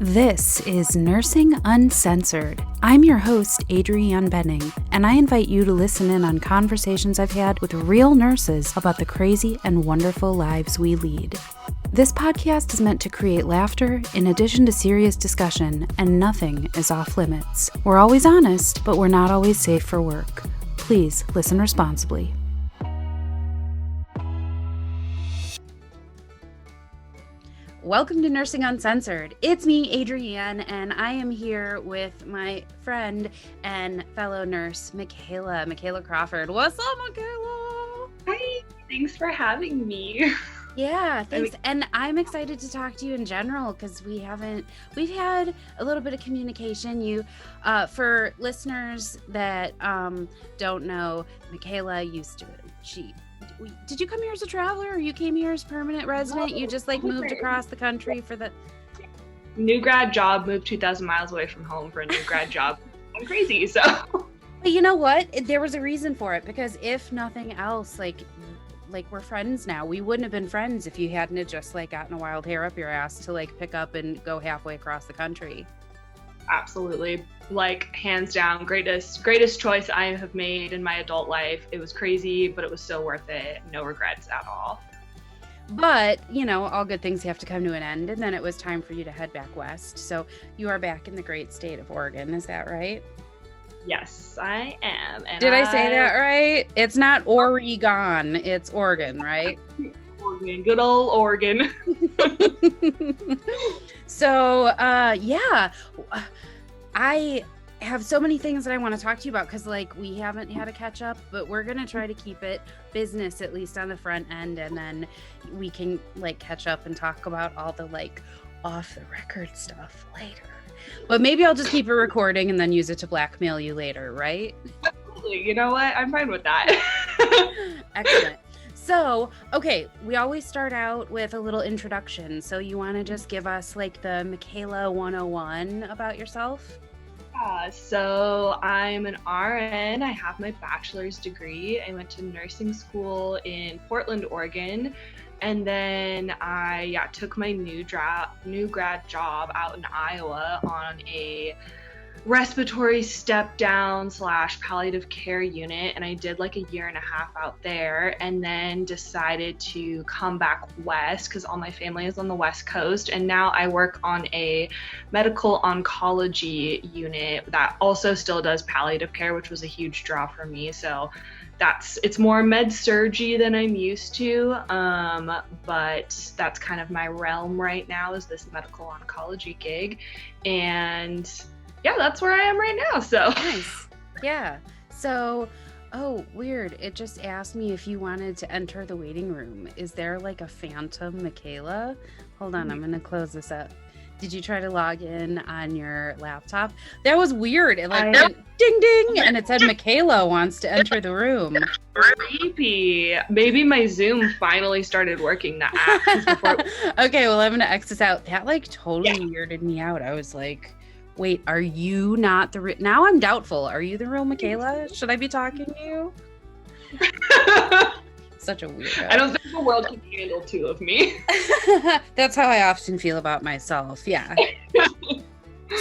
This is Nursing Uncensored. I'm your host, Adrianne Benning, and I invite you to listen in on conversations I've had with real nurses about the crazy and wonderful lives we lead. This podcast is meant to create laughter in addition to serious discussion, and nothing is off limits. We're always honest, but we're not always safe for work. Please listen responsibly. Welcome to Nursing Uncensored. It's me, Adrianne, and I am here with my friend and fellow nurse, Mikhayla Crawford. What's up, Mikhayla? Hi, thanks for having me. Yeah, thanks. And I'm excited to talk to you in general because we've had a little bit of communication. For listeners that don't know, Mikhayla did you come here as a traveler or you came here as permanent resident? You just moved across the country for the new grad job, moved 2,000 miles away from home for a new grad job. I'm crazy, so. But you know what? There was a reason for it, because if nothing else, like we're friends now. We wouldn't have been friends if you hadn't have just gotten a wild hair up your ass to pick up and go halfway across the country. Absolutely. Hands down, greatest choice I have made in my adult life. It was crazy, but it was so worth it. No regrets at all. But, all good things have to come to an end. And then it was time for you to head back west. So you are back in the great state of Oregon. Is that right? Yes, I am. And Did I say that right? It's not Oregon. It's Oregon, right? Oregon. Good old Oregon. So, I have so many things that I want to talk to you about because we haven't had a catch up, but we're going to try to keep it business, at least on the front end. And then we can catch up and talk about all the off the record stuff later. But maybe I'll just keep it recording and then use it to blackmail you later, right? Absolutely. You know what? I'm fine with that. Excellent. So, okay, we always start out with a little introduction. So you want to just give us the Mikhayla 101 about yourself? So I'm an RN. I have my bachelor's degree. I went to nursing school in Portland, Oregon. And then I took my new grad job out in Iowa on a respiratory step down / palliative care unit, and I did a year and a half out there, and then decided to come back west because all my family is on the West Coast, and now I work on a medical oncology unit that also still does palliative care, which was a huge draw for me. So it's more med surgery than I'm used to, but that's kind of my realm right now, is this medical oncology gig. And yeah, that's where I am right now. So nice. Yeah. So, weird. It just asked me if you wanted to enter the waiting room. Is there a phantom Mikhayla? Hold on, I'm gonna close this up. Did you try to log in on your laptop? That was weird. It went ding ding, and it said Mikhayla wants to enter the room. Creepy. Maybe my Zoom finally started working, the app. Okay, well, I'm gonna X this out. That totally weirded me out. I was like, wait, are you not the now I'm doubtful. Are you the real Mikhayla? Should I be talking to you? Such a weirdo. I don't think the world can handle two of me. That's how I often feel about myself. Yeah.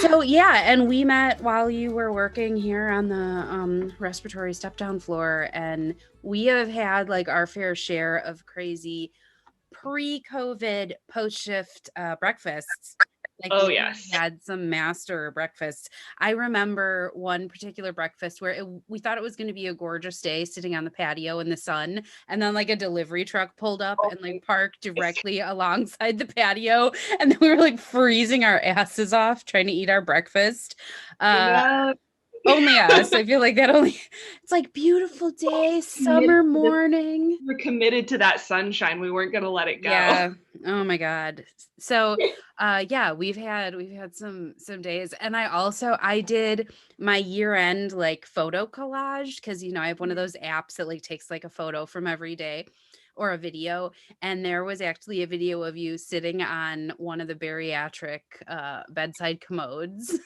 So and we met while you were working here on the respiratory step down floor, and we have had our fair share of crazy pre-COVID post-shift breakfasts. Yes. We had some master breakfasts. I remember one particular breakfast where we thought it was going to be a gorgeous day sitting on the patio in the sun, and then a delivery truck pulled up and parked directly alongside the patio, and then we were freezing our asses off trying to eat our breakfast. Only us. I feel it's beautiful day, summer morning. We're committed to that sunshine. We weren't going to let it go. Yeah. Oh my God. So, we've had some days, and I did my year-end photo collage because I have one of those apps that takes a photo from every day or a video, and there was actually a video of you sitting on one of the bariatric bedside commodes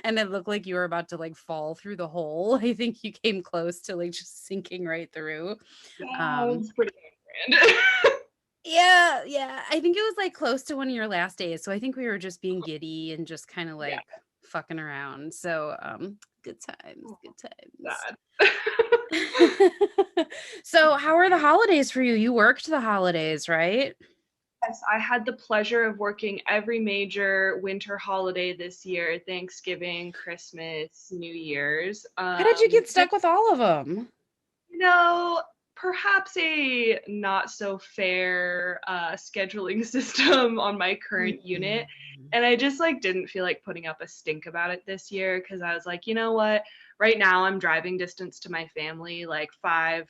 and it looked like you were about to fall through the hole. I think you came close to just sinking right through. Yeah, it was pretty grand. Yeah. I think it was like close to one of your last days. So I think we were just being giddy and just kind of Yeah. like fucking around. So good times, Oh, good times. sad. So how are the holidays for you? You worked the holidays, right? Yes, I had the pleasure of working every major winter holiday this year: Thanksgiving, Christmas, New Year's. How did you get stuck with all of them? You know, perhaps a not so fair scheduling system on my current unit. And I just like didn't feel like putting up a stink about it this year because I was like, you know what? Right now I'm driving distance to my family, like 5.5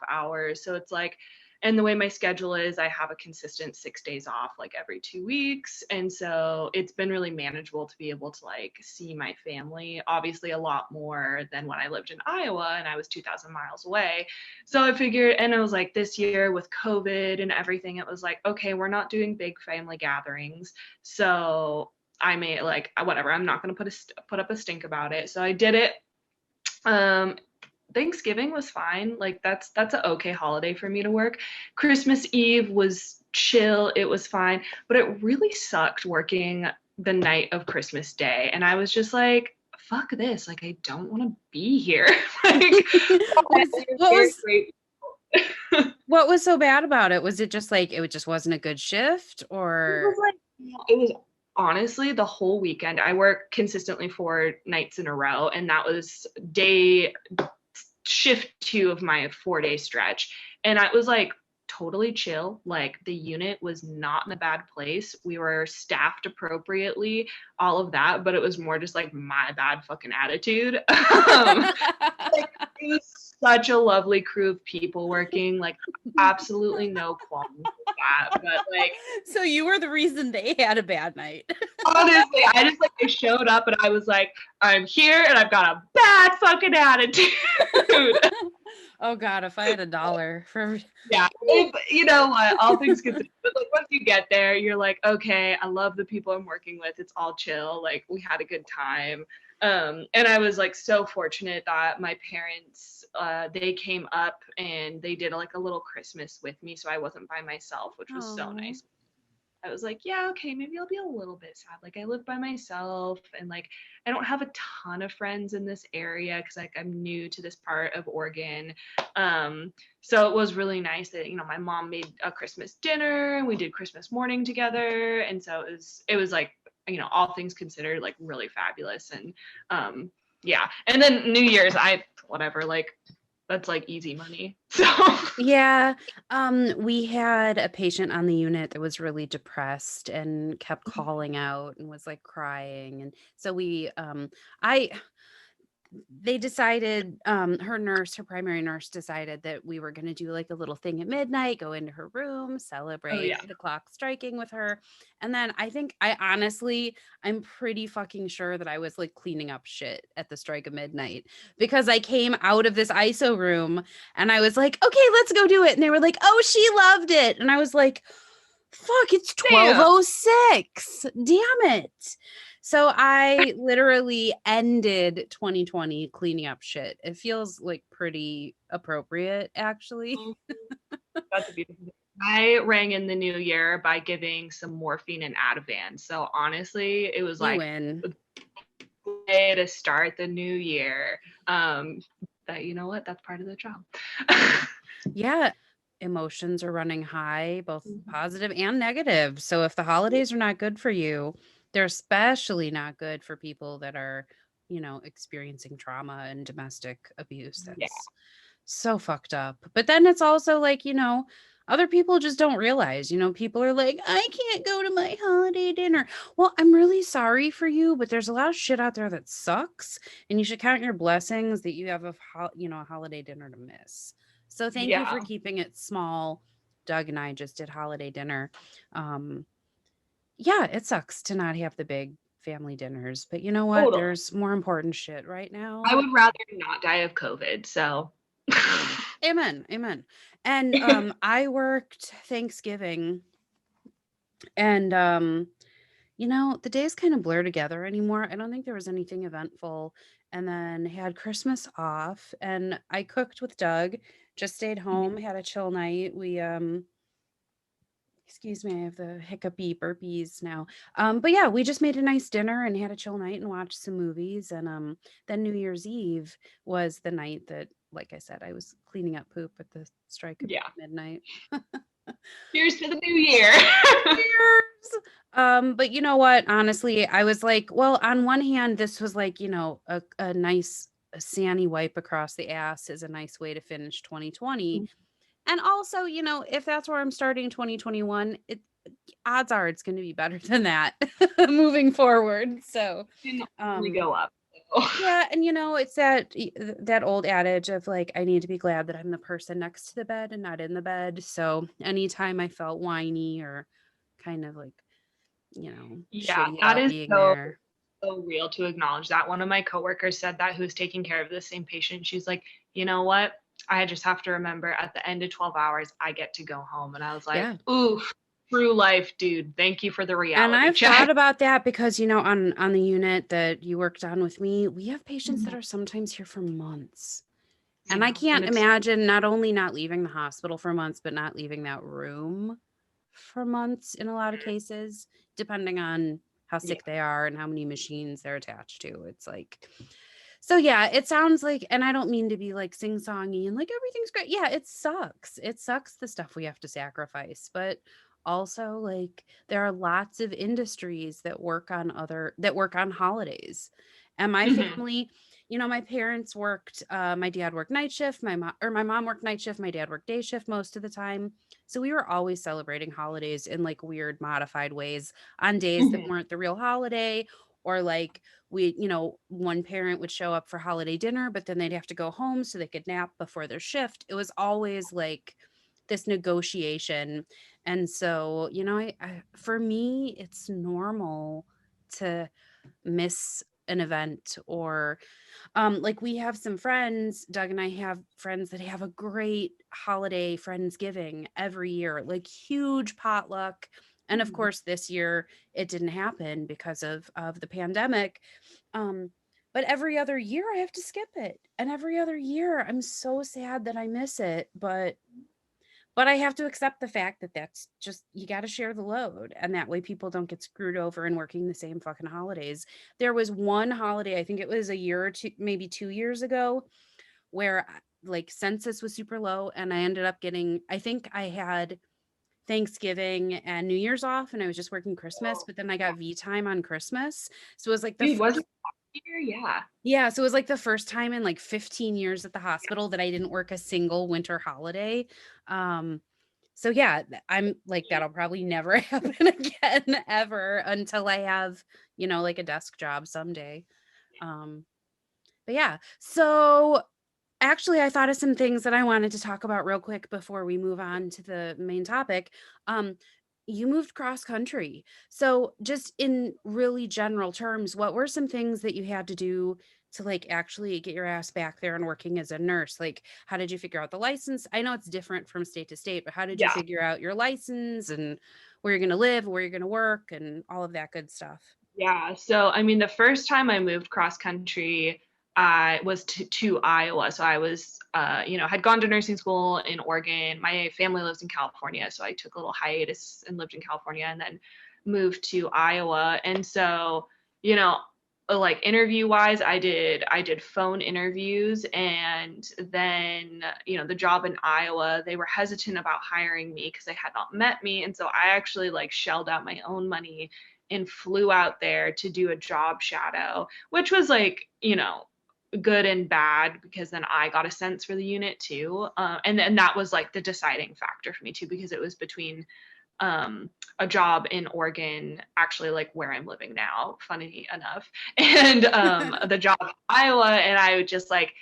hours. So it's like, and the way my schedule is, I have a consistent 6 days off like every 2 weeks. And so it's been really manageable to be able to like see my family, obviously a lot more than when I lived in Iowa and I was 2,000 miles away. So I figured, and it was like this year with COVID and everything, it was like, okay, we're not doing big family gatherings. So I made like, whatever, I'm not going to put up a stink about it. So I did it. Um, Thanksgiving was fine. Like that's an okay holiday for me to work. Christmas Eve was chill. It was fine, but it really sucked working the night of Christmas Day. And I was just like, fuck this. Like I don't want to be here. Like What very was great. what was so bad about it? Was it just like it just wasn't a good shift It or was like it was honestly the whole weekend. I work consistently 4 nights in a row, and that was day shift 2 of my 4 day stretch. And I was like totally chill. Like the unit was not in a bad place. We were staffed appropriately, all of that, but it was more just like my bad fucking attitude. Like it was such a lovely crew of people working, like absolutely no qualms with that. But like so you were the reason they had a bad night. honestly, I showed up and I was like, I'm here and I've got a bad fucking attitude. Oh God, if I had $1 for every Yeah, you know what, all things considered, but like once you get there, you're like, okay, I love the people I'm working with. It's all chill. Like we had a good time. And I was like so fortunate that my parents, they came up and they did like a little Christmas with me, so I wasn't by myself, which was so Oh. nice. I was like, yeah, okay, maybe I'll be a little bit sad. Like I live by myself and like I don't have a ton of friends in this area because like I'm new to this part of Oregon. So it was really nice that, you know, my mom made a Christmas dinner and we did Christmas morning together. And so it was like, you know, all things considered, like really fabulous. And yeah. And then New Year's, I whatever, like that's like easy money. So Yeah, we had a patient on the unit that was really depressed and kept calling out and was like crying. And so I they decided her primary nurse decided that we were going to do like a little thing at midnight, go into her room, oh celebrate yeah. the clock striking with her. And then I'm pretty fucking sure that I was like cleaning up shit at the strike of midnight because I came out of this ISO room and I was like, okay, let's go do it. And they were like, oh, she loved it. And I was like, fuck, it's Damn. 12:06. Damn it. So I literally ended 2020 cleaning up shit. It feels like pretty appropriate, actually. That's a beautiful thing. I rang in the new year by giving some morphine and Ativan. So honestly, it was You like win. a way to start the new year. That you know what? That's part of the job. Yeah. Emotions are running high, both positive and negative. So if the holidays are not good for you, they're especially not good for people that are, experiencing trauma and domestic abuse. Yeah, That's so fucked up. But then it's also like, other people just don't realize, people are like, I can't go to my holiday dinner. Well, I'm really sorry for you, but there's a lot of shit out there that sucks. And you should count your blessings that you have a holiday dinner to miss. So thank you for yeah, keeping it small. Doug and I just did holiday dinner. Um, yeah, it sucks to not have the big family dinners, but you know what? totally. There's more important shit right I now. would rather not die of COVID. So Amen. Amen. And I worked Thanksgiving and the days kind of blur together anymore. I don't think there was anything eventful. And then had Christmas off and I cooked with Doug, just stayed home, had a chill night. We Excuse me, I have the hiccupy burpees now. But yeah, we just made a nice dinner and had a chill night and watched some movies. And then New Year's Eve was the night that, like I said, I was cleaning up poop at the strike of Yeah. midnight. Here's to the new year. Cheers. But you know what? Honestly, I was like, well, on one hand, this was like, a nice a sandy wipe across the ass is a nice way to finish 2020. And also, if that's where I'm starting 2021, odds are it's going to be better than that moving forward. So, Can only um go up. So. yeah, and it's that old adage of like I need to be glad that I'm the person next to the bed and not in the bed. So, anytime I felt whiny or kind of like, Yeah, shitty that about is being so there. so real to acknowledge that. One of my coworkers said that, who's taking care of the same patient. She's like, you know what? I just have to remember at the end of 12 hours, I get to go home. And I was like, Yeah. ooh, true life, dude. Thank you for the And reality I've thought check. about that because, on the unit that you worked on with me, we have patients that Mhm. are sometimes here for months. I And I know. And can't it's, imagine not only not leaving the hospital for months, but not leaving that room for months in a lot of cases, depending on how yeah. sick they are and how many machines they're attached to. It's like, so yeah, it sounds like, and I don't mean to be like sing-songy and like everything's great. Yeah, it sucks. It sucks the stuff we have to sacrifice, but also like there are lots of industries that work on holidays. And my Mhm. family, my parents worked, my dad worked night shift, my mom worked night shift, my dad worked day shift most of the time. So we were always celebrating holidays in like weird modified ways on days that Mhm. weren't the real holiday, or like one parent would show up for holiday dinner, but then they'd have to go home so they could nap before their shift. It was always like this negotiation. And so, for me, it's normal to miss an event, or like we have some friends, Doug and I have friends that have a great holiday Friendsgiving every year, like huge potluck. And of Mhm. course, this year it didn't happen because of the pandemic. Um, but every other year I have to skip it. And every other year I'm so sad that I miss it. But I have to accept the fact that that's just you gotta share the load, and that way people don't get screwed over in working the same fucking holidays. There was one holiday, I think it was a year or 2, maybe 2 years ago, where, like, census was super low, and I ended up getting I think I had Thanksgiving and New Year's off, and I was just working Christmas, Oh, but then I got V time on Christmas. So it was like the dude, was it first here? Yeah. yeah, so it was like the first time in, like, 15 years at the hospital that I didn't work a single winter holiday. Um so yeah, I'm like that'll probably never happen again ever until I have, like a desk job someday. Um, but yeah. So actually I thought of some things that I wanted to talk about real quick before we move on to the main topic. Um, you moved cross country. So just in really general terms, what were some things that you had to do to like actually get your ass back there and working as a nurse? Like how did you figure out the license? I know it's different from state to state, but how did you Yeah. figure out your license and where you're going to live, where you're going to work and all of that good stuff? Yeah. So, I mean, the first time I moved cross country, I was to Iowa. So I was, had gone to nursing school in Oregon. My family lives in California. So I took a little hiatus and lived in California and then moved to Iowa. And so, you know, like interview wise, I did phone interviews, and then, the job in Iowa, they were hesitant about hiring me because they had not met me. And so I actually like shelled out my own money and flew out there to do a job shadow, which was like, good and bad because then I got a sense for the unit too. And then that was like the deciding factor for me too, because it was between a job in Oregon, actually like where I'm living now, funny enough, and the job in Iowa. And I would just like,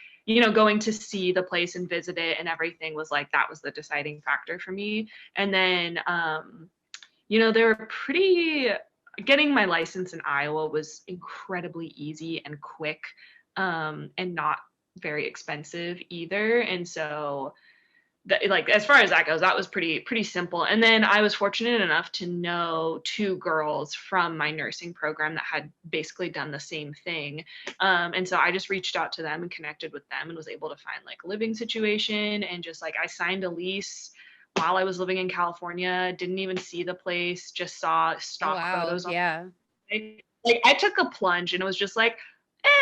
going to see the place and visit it and everything was like, that was the deciding factor for me. And then, they were pretty getting my license in Iowa was incredibly easy and quick, and not very expensive either. And so like as far as that goes, that was pretty simple. And then I was fortunate enough to know two girls from my nursing program that had basically done the same thing. And so I just reached out to them and connected with them and was able to find like a living situation, and just like I signed a lease while I was living in California. Didn't even see the place, just saw Oh, stock wow. photos on Yeah. like I took a plunge and it was just like,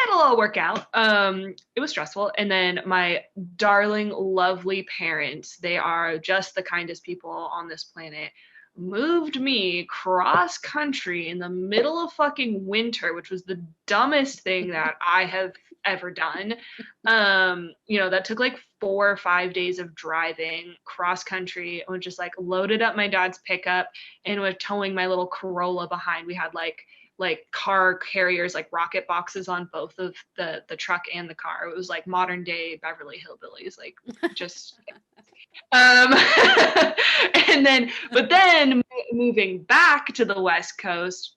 it'll all work out. It was stressful. And then my darling, lovely parents, they are just the kindest people on this planet, moved me cross country in the middle of fucking winter, which was the dumbest thing that I have ever done. That took like 4 or 5 days of driving cross country. I just like loaded up my dad's pickup and was towing my little Corolla behind. We had like car carriers, like rocket boxes on both of the truck and the car. It was like modern day Beverly Hillbillies, like just um but then moving back to the West Coast,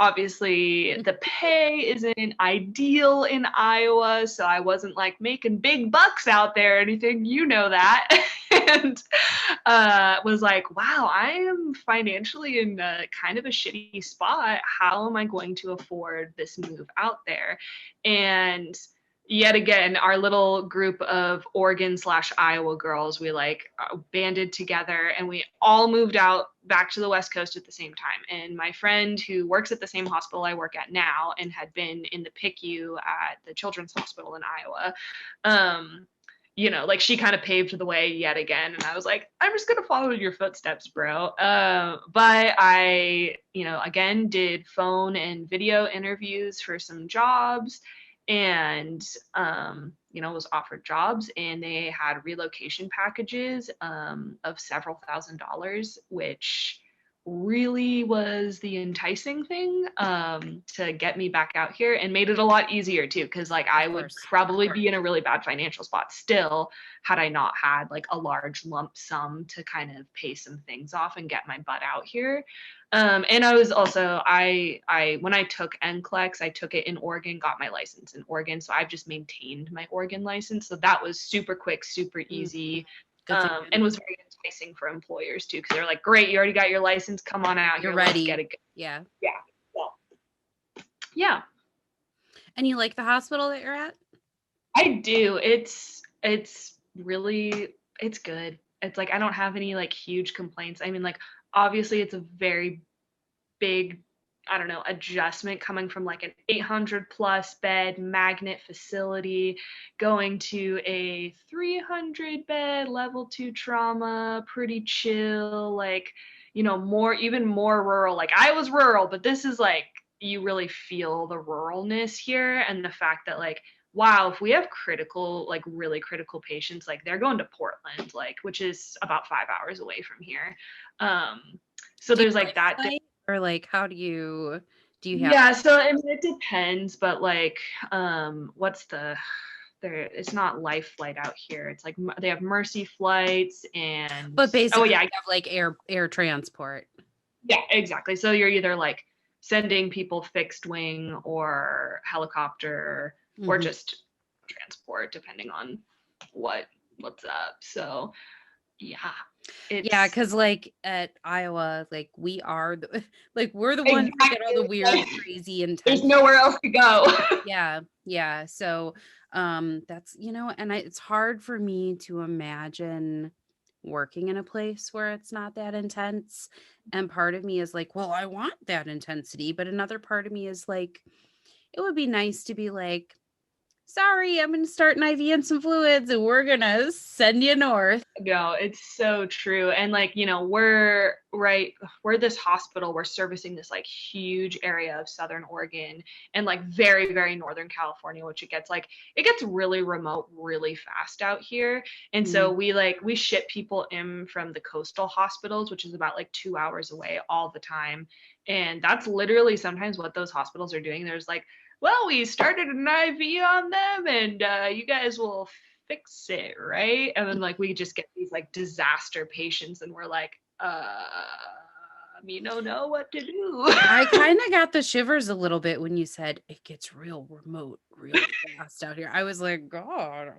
obviously the pay isn't ideal in Iowa, so I wasn't like making big bucks out there or anything, that. And was like, wow, I am financially in a kind of a shitty spot. How am I going to afford this move out there? And yet again, our little group of Oregon/Iowa girls, we like banded together and we all moved out back to the West Coast at the same time. And my friend who works at the same hospital I work at now and had been in the PICU at the Children's Hospital in Iowa, like she kind of paved the way yet again. And I was like, I'm just going to follow your footsteps, bro. But I, again, did phone and video interviews for some jobs and, was offered jobs, and they had relocation packages of several $1,000s, which really was the enticing thing to get me back out here, and made it a lot easier too, because like I would probably be in a really bad financial spot still had I not had like a large lump sum to kind of pay some things off and get my butt out here. And I was also I when I took NCLEX, I took it in Oregon, got my license in Oregon, so I've just maintained my Oregon license, so that was super quick, super easy. And was very enticing for employers too, because they're like, great, you already got your license, come on out, You're here, ready. let's get it. Yeah. Well, yeah. And you like the hospital that you're at? I do. It's really, it's good. It's like I don't have any like huge complaints. I mean, like obviously it's a very big, I don't know, adjustment coming from like an 800 plus bed magnet facility going to a 300 bed level 2 trauma, pretty chill, like, even more rural. Like I was rural, but this is like, you really feel the ruralness here, and the fact that like, wow, if we have critical, like really critical patients, like they're going to Portland, like, which is about 5 hours away from here. So there's like that. Or like, how do you have? Yeah, so I mean, it depends, but like, it's not Life Flight out here. It's like they have Mercy flights and. But basically, I have like air transport. Yeah, exactly. So you're either like sending people fixed wing or helicopter, or just transport, depending on what's up. So yeah. Because like at Iowa, like we are we're the ones that get all the weird, crazy, intense. There's nowhere else to go. Yeah. So that's and it's hard for me to imagine working in a place where it's not that intense. And part of me is like, well, I want that intensity, but another part of me is like, it would be nice to be like, sorry, I'm going to start an IV and some fluids and we're going to send you north. No, it's so true. And like, we're this hospital, we're servicing this like huge area of Southern Oregon and like very, very Northern California, which it gets really remote really fast out here. And so we ship people in from the coastal hospitals, which is about like 2 hours away all the time. And that's literally sometimes what those hospitals are doing. There's like, well, we started an IV on them and you guys will fix it, right? And then like we just get these like disaster patients and we're like, we don't know what to do. I kind of got the shivers a little bit when you said it gets real remote, real fast out here. I was like, God,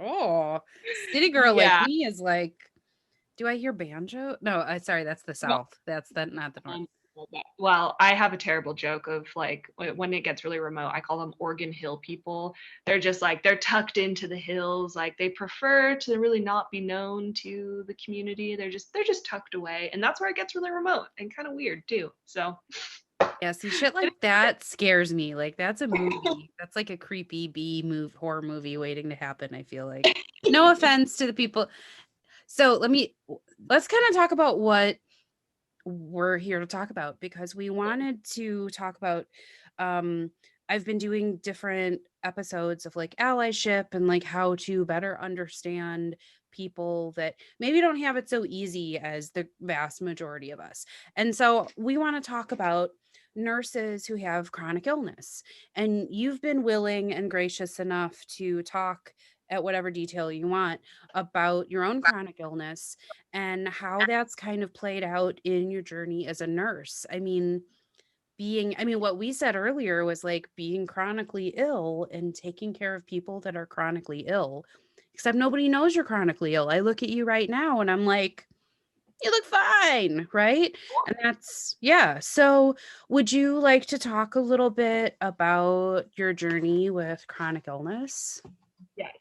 city girl like me is like, do I hear banjo? No, sorry, that's the South. That's not the North. Well, I have a terrible joke of like when it gets really remote, I call them Oregon Hill people. They're just like they're tucked into the hills, like they prefer to really not be known to the community. They're just tucked away, and that's where it gets really remote and kind of weird too. So Yeah, see, shit like that scares me. Like that's a movie. That's like a creepy B move horror movie waiting to happen, I feel like. No offense to the people. So let's kind of talk about what we're here to talk about because we wanted to talk about um I've been doing different episodes of like allyship and like how to better understand people that maybe don't have it so easy as the vast majority of us. And so we want to talk about nurses who have chronic illness. And you've been willing and gracious enough to talk at whatever detail you want about your own chronic illness and how that's kind of played out in your journey as a nurse. What we said earlier was like being chronically ill and taking care of people that are chronically ill, except nobody knows you're chronically ill. I look at you right now and I'm like, you look fine, right? And that's, yeah. So, would you like to talk a little bit about your journey with chronic illness? yes.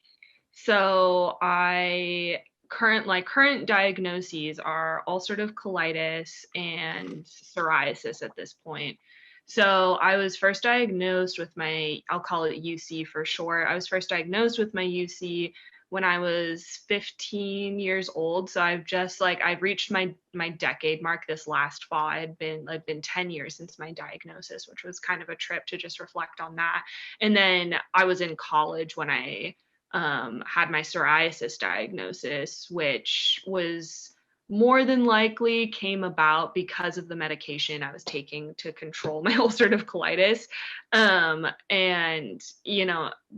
So I current diagnoses are ulcerative colitis and psoriasis at this point. So I was first diagnosed with I'll call it UC for short. I was first diagnosed with my UC when I was 15 years old. So I've reached my decade mark this last fall. I've been 10 years since my diagnosis, which was kind of a trip to just reflect on that. And then I was in college when I had my psoriasis diagnosis, which was more than likely came about because of the medication I was taking to control my ulcerative colitis. And,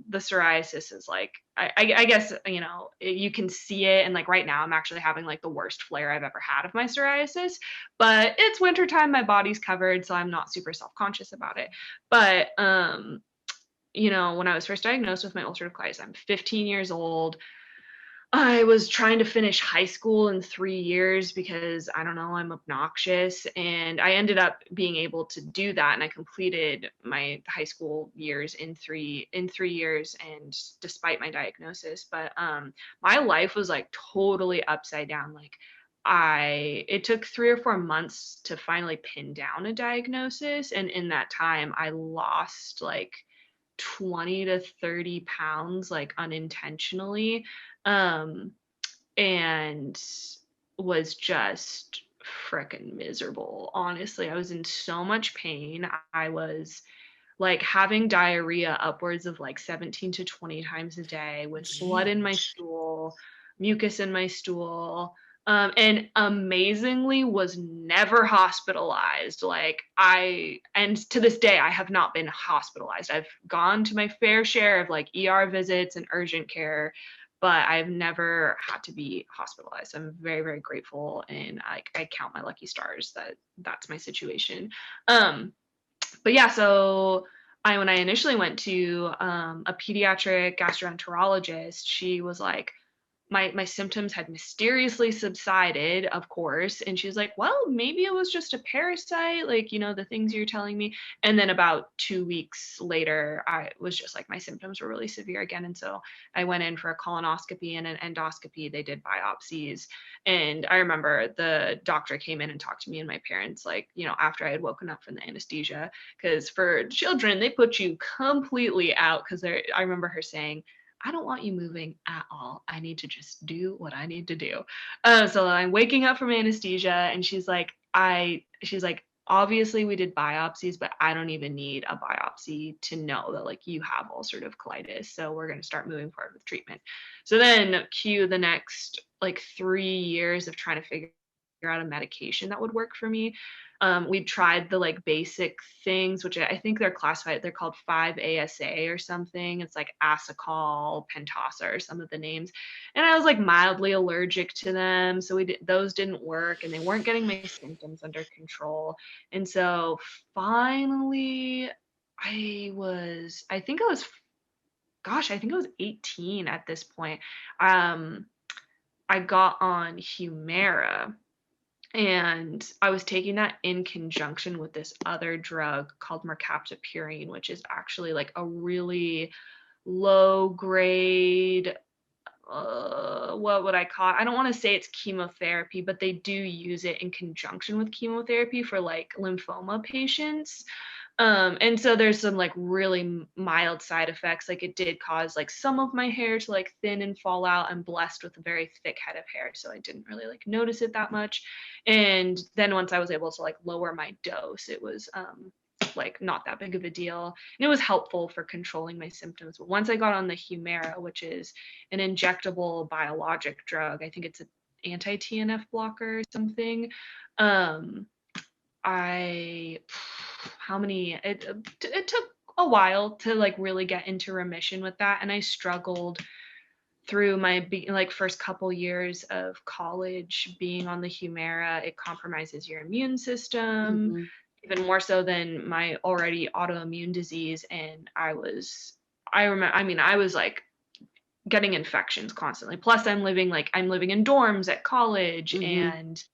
the psoriasis is like, I guess, you can see it. And like right now, I'm actually having like the worst flare I've ever had of my psoriasis, but it's wintertime, my body's covered, so I'm not super self conscious about it. But, when I was first diagnosed with my ulcerative colitis, I'm 15 years old. I was trying to finish high school in 3 years because I don't know, I'm obnoxious. And I ended up being able to do that. And I completed my high school years in 3 years and despite my diagnosis. But my life was like totally upside down. Like it took 3 or 4 months to finally pin down a diagnosis. And in that time I lost like 20 to 30 pounds like unintentionally, um and was just freaking miserable. Honestly, I was in so much pain. I was like having diarrhea upwards of like 17 to 20 times a day with blood in my Jeez. stool, mucus in my stool, and amazingly was never hospitalized. And to this day, I have not been hospitalized. I've gone to my fair share of like ER visits and urgent care, but I've never had to be hospitalized. I'm very, very grateful, and I count my lucky stars that that's my situation. Um, but yeah, so when I initially went to a pediatric gastroenterologist, she was like, my symptoms had mysteriously subsided, of course, and she was like, well, maybe it was just a parasite, like, the things you're telling me. And then about 2 weeks later, I was just like, my symptoms were really severe again. And so I went in for a colonoscopy and an endoscopy. They did biopsies. And I remember the doctor came in and talked to me and my parents, like, after I had woken up from the anesthesia, because for children, they put you completely out because I remember her saying, I don't want you moving at all. I need to just do what I need to do. So I'm waking up from anesthesia, and she's like, obviously we did biopsies, but I don't even need a biopsy to know that like you have ulcerative colitis. So we're going to start moving forward with treatment. So then cue the next like 3 years of trying to figure out a medication that would work for me. We tried the like basic things, which I think they're classified, they're called 5-ASA or something. It's like Asacol, Pentasa, or some of the names. And I was like mildly allergic to them. So those didn't work, and they weren't getting my symptoms under control. And so finally, I think I was, gosh, I think I was 18 at this point. I got on Humira, And I was taking that in conjunction with this other drug called mercaptopurine, which is actually like a really low grade, what would I call it? I don't want to say it's chemotherapy, but they do use it in conjunction with chemotherapy for like lymphoma patients. And so there's some like really mild side effects. Like it did cause like some of my hair to like thin and fall out. I'm blessed with a very thick head of hair, so I didn't really like notice it that much. And then once I was able to like lower my dose, it was like not that big of a deal. And it was helpful for controlling my symptoms. But once I got on the Humira, which is an injectable biologic drug, I think it's an anti-TNF blocker or something. Um, I how many it took a while to like really get into remission with that, and I struggled through my like first couple years of college being on the Humira. It compromises your immune system Mm-hmm. even more so than my already autoimmune disease. And I remember, I mean, I was like getting infections constantly. Plus I'm living in dorms at college. Mm-hmm. And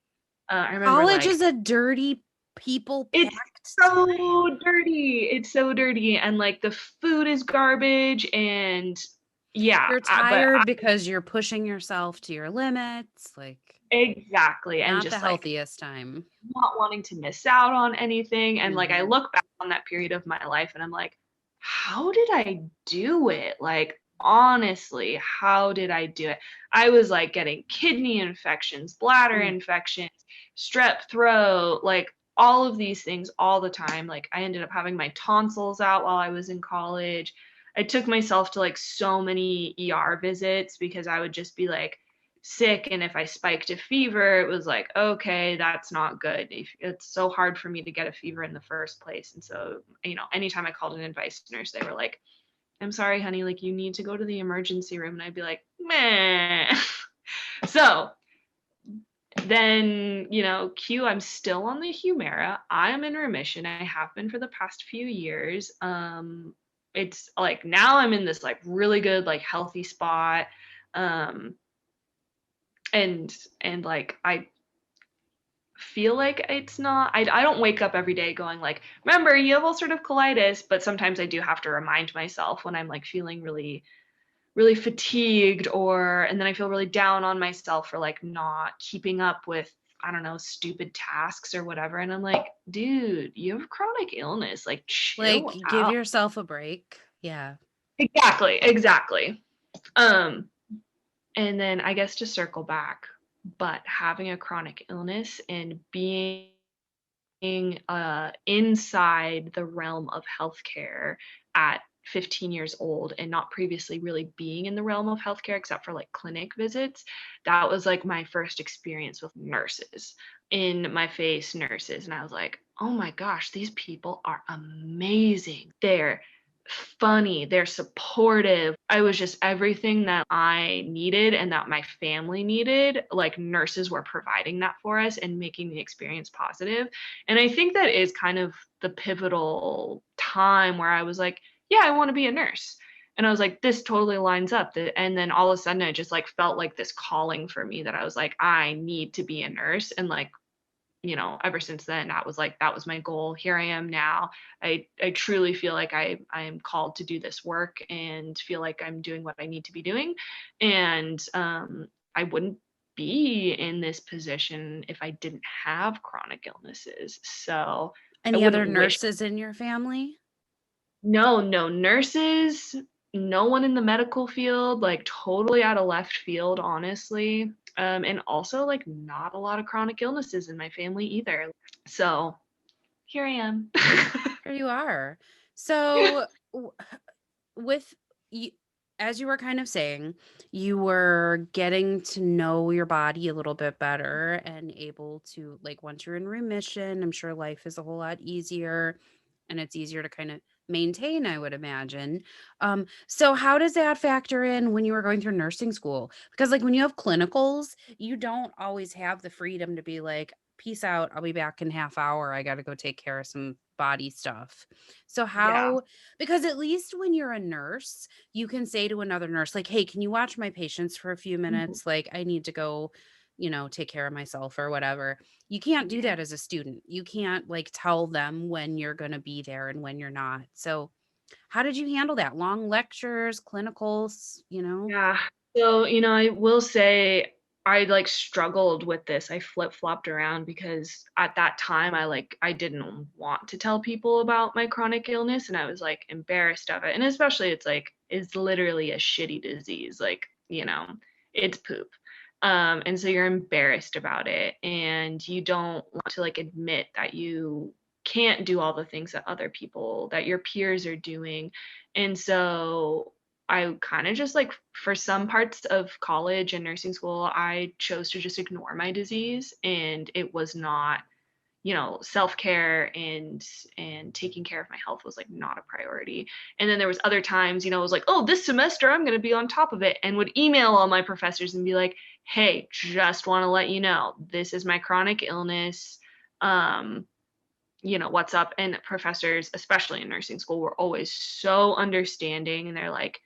I remember College like is a dirty, people it's packed time. so dirty. It's so dirty. And like the food is garbage. And yeah, You're but tired because you're pushing yourself to your limits. Like, exactly. And not the just like healthiest time. not wanting to miss out on anything. And like I Mm-hmm. look back on that period of my life and I'm like, how did I do it? Like, honestly, how did I do it? I was like getting kidney infections, bladder infections, strep throat, like all of these things all the time. Like, I ended up having my tonsils out while I was in college. I took myself to like so many ER visits because I would just be like, sick, and if I spiked a fever it was like, okay, that's not good. It's so hard for me to get a fever in the first place. And so, anytime I called an advice nurse, they were like, I'm sorry honey, like you need to go to the emergency room. And I'd be like, meh. So then, I'm still on the Humira. I'm in remission. I have been for the past few years. It's like now I'm in this like really good like healthy spot. um and like I feel like it's not, I don't wake up every day going like, remember you have ulcerative colitis, but sometimes I do have to remind myself when I'm like feeling really really fatigued, or and then I feel really down on myself for like not keeping up with, I don't know, stupid tasks or whatever. And I'm like, dude, you have chronic illness, like Like, chill give out. yourself a break. Yeah. Exactly. um And then I guess to circle back, but having a chronic illness and being inside the realm of healthcare at 15 years old and not previously really being in the realm of healthcare except for like clinic visits, that was like my first experience with nurses, in my face nurses. And I was like, oh my gosh, these people are amazing. They're funny, they're supportive. I was just everything that I needed and that my family needed. Like nurses were providing that for us and making the experience positive. And I think that is kind of the pivotal time where I was like, yeah, I want to be a nurse. And I was like, this totally lines up. And then all of a sudden I just like felt like this calling for me that I was like, I need to be a nurse. And like, ever since then, that was my goal. Here I am now. I truly feel like I'm called to do this work and feel like I'm doing what I need to be doing. And I wouldn't be in this position if I didn't have chronic illnesses. So I Any other wouldn't wish. nurses in your family? No nurses, no one in the medical field, like totally out of left field, honestly. And also like not a lot of chronic illnesses in my family either. So here I am. Here you are. So, with you, as you were kind of saying, you were getting to know your body a little bit better and able to, like, once you're in remission, I'm sure life is a whole lot easier and it's easier to kind of maintain, I would imagine. So how does that factor in when you were going through nursing school? Because like when you have clinicals, you don't always have the freedom to be like, peace out, I'll be back in half hour. I got to go take care of some body stuff. So Yeah. how, because at least when you're a nurse, you can say to another nurse, like, hey, can you watch my patients for a few Mhm. minutes? Like, I need to go take care of myself or whatever. You can't do that as a student. You can't like tell them when you're going to be there and when you're not. So, how did you handle that? Long lectures, clinicals? Yeah. So, I will say I like struggled with this. I flip-flopped around because at that time I didn't want to tell people about my chronic illness and I was like embarrassed of it. And especially it's literally a shitty disease. Like, it's poop. And so you're embarrassed about it and you don't want to like admit that you can't do all the things that your peers are doing. And so I kind of just like for some parts of college and nursing school, I chose to just ignore my disease and it was not, self-care and taking care of my health was like not a priority. And then there was other times, it was like, oh, this semester I'm going to be on top of it and would email all my professors and be like, hey, just want to let you know, this is my chronic illness. What's up? And professors, especially in nursing school, were always so understanding and they're like,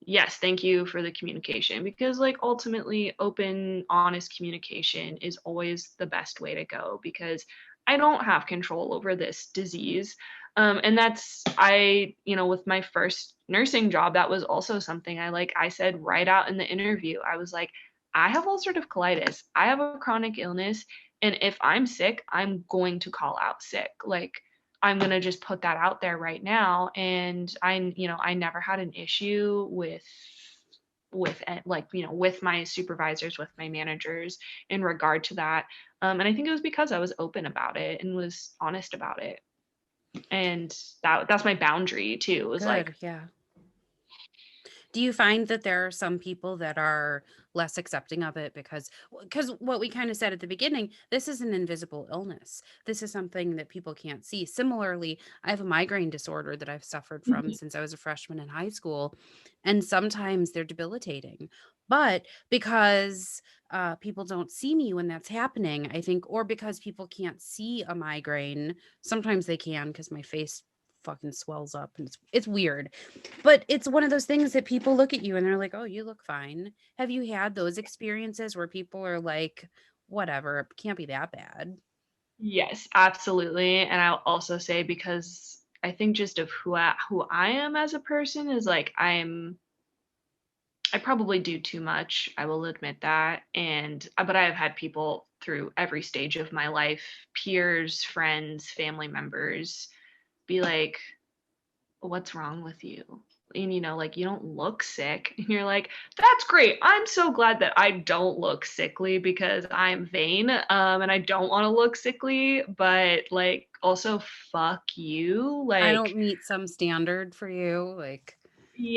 yes, thank you for the communication because like ultimately open, honest communication is always the best way to go because I don't have control over this disease. And with my first nursing job, that was also something I said right out in the interview. I was like, I have ulcerative colitis. I have a chronic illness. And if I'm sick, I'm going to call out sick. Like, I'm going to just put that out there right now. And I never had an issue with my supervisors, with my managers in regard to that. And I think it was because I was open about it and was honest about it. And that's my boundary too. Was like, Good. Yeah. Do you find that there are some people that are less accepting of it because what we kind of said at the beginning, this is an invisible illness. This is something that people can't see. Similarly, I have a migraine disorder that I've suffered from mhm, since I was a freshman in high school, and sometimes they're debilitating. But because people don't see me when that's happening, I think, or because people can't see a migraine, sometimes they can because my face fucking swells up and it's weird, but it's one of those things that people look at you and they're like, "Oh, you look fine." Have you had those experiences where people are like, "Whatever, it can't be that bad." yes, absolutely. And I'll also say because I think just of who I am as a person is like I probably do too much. I will admit that. But I have had people through every stage of my life, peers, friends, family members, be like, what's wrong with you? And like you don't look sick. And you're like, that's great. I'm so glad that I don't look sickly because I'm vain. And I don't want to look sickly, but like also fuck you. I Like, don't meet some standard for you, like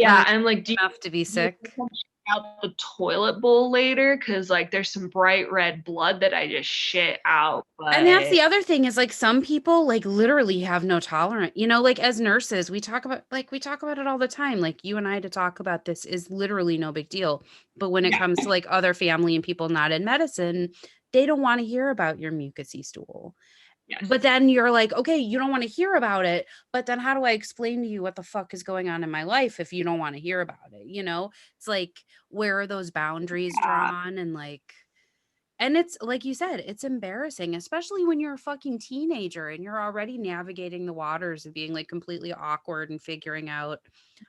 I yeah, don't and like, do enough to be you sick. come check out the toilet bowl later? Because like there's some bright red blood that I just shit out. And that's But the other thing is like some people like literally have no tolerance. Like as nurses, we talk about it all the time. Like you and I to talk about this is literally no big deal. But when it yeah, comes to like other family and people not in medicine, they don't want to hear about your mucousy stool. yes. But then you're like, okay, you don't want to hear about it. But then how do I explain to you what the fuck is going on in my life if you don't want to hear about it? It's like, where are those boundaries Yeah. drawn? And it's like you said, it's embarrassing, especially when you're a fucking teenager and you're already navigating the waters of being like completely awkward and figuring out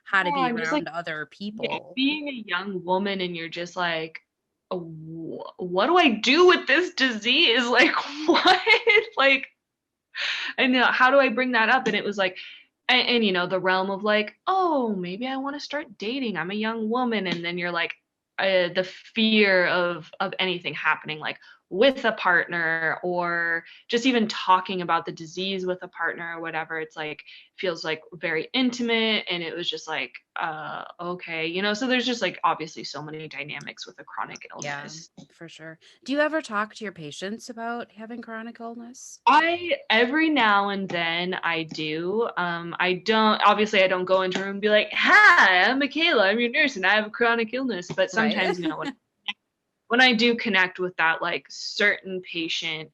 how to Yeah, be I'm just like, around other yeah, people. being a young woman and you're just like, what do I do with this disease? Like, what? Like, and how do I bring that up? And it was like, and the realm of like, oh, maybe I want to start dating. I'm a young woman, and then you're like, the fear of anything happening, like with a partner or just even talking about the disease with a partner or whatever. It's like feels like very intimate, and it was just like, okay, so there's just like obviously so many dynamics with a chronic Yeah, illness. for sure. Do you ever talk to your patients about having chronic illness? I every now and then I do. I don't go into a room and be like, "Hi, I'm Mikhayla. I'm your nurse, and I have a chronic illness." But Right. sometimes, when I do connect with that like certain patient,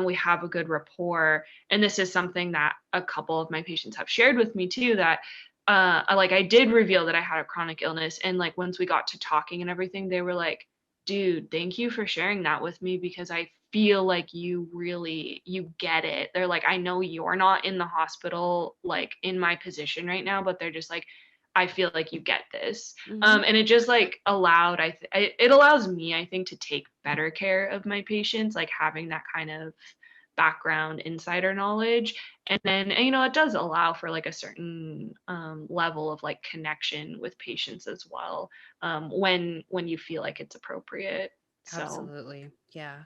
we have a good rapport. And this is something that a couple of my patients have shared with me too. That I did reveal that I had a chronic illness, and like once we got to talking and everything, they were like, Dude, thank you for sharing that with me because I feel like you get it. They're like, I know you're not in the hospital, like in my position right now, but they're just like, I feel like you get this. Hmm. And it just like allowed, it allows me, I think, to take better care of my patients, like having that kind of background insider knowledge. And then, and, it does allow for like a certain level of like connection with patients as well, when you feel like it's appropriate. So Absolutely. Yeah.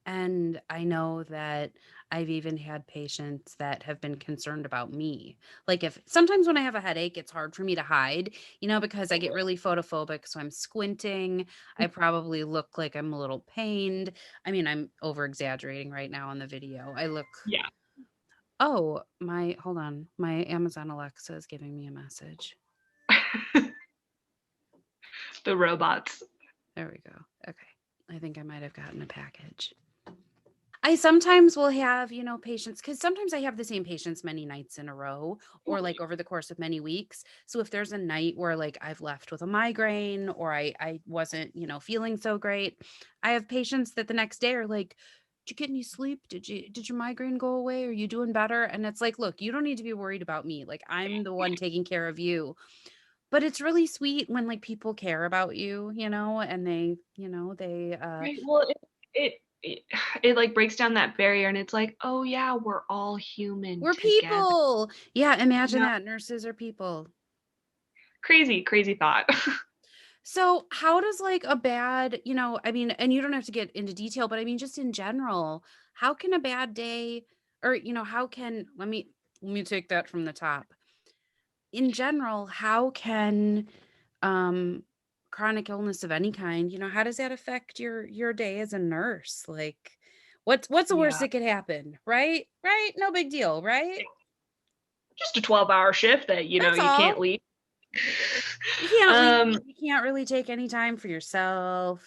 And I know that I've even had patients that have been concerned about me. Like, if sometimes when I have a headache, it's hard for me to hide, because I get really photophobic. So I'm squinting. I probably look like I'm a little pained. I mean, I'm over exaggerating right now on the video. I look, yeah, oh, hold on. My Amazon Alexa is giving me a message. the robots. There we go. Okay. I think I might have gotten a package. I sometimes will have, patients, because sometimes I have the same patients many nights in a row or like over the course of many weeks. So if there's a night where like I've left with a migraine or I wasn't, feeling so great, I have patients that the next day are like, did you get any sleep? Did your migraine go away? Are you doing better? And it's like, look, you don't need to be worried about me. Like, I'm the one taking care of you. But it's really sweet when like people care about you, and they Right. Well, it like breaks down that barrier, and it's like, oh yeah, we're all human we're together. people. Yeah, imagine Yeah, that. Nurses are people. crazy, crazy thought. So, how does like a bad, I mean, and you don't have to get into detail, but I mean, just in general, how can a bad day, or, how can, let me take that from the top. In general, how can um chronic illness of any kind, how does that affect your day as a nurse? Like, what's the worst Yeah, that could happen, right? Right? No big deal, right? just a 12-hour shift that That's you can't all. leave. You can't leave. um, You can't really take any time for yourself.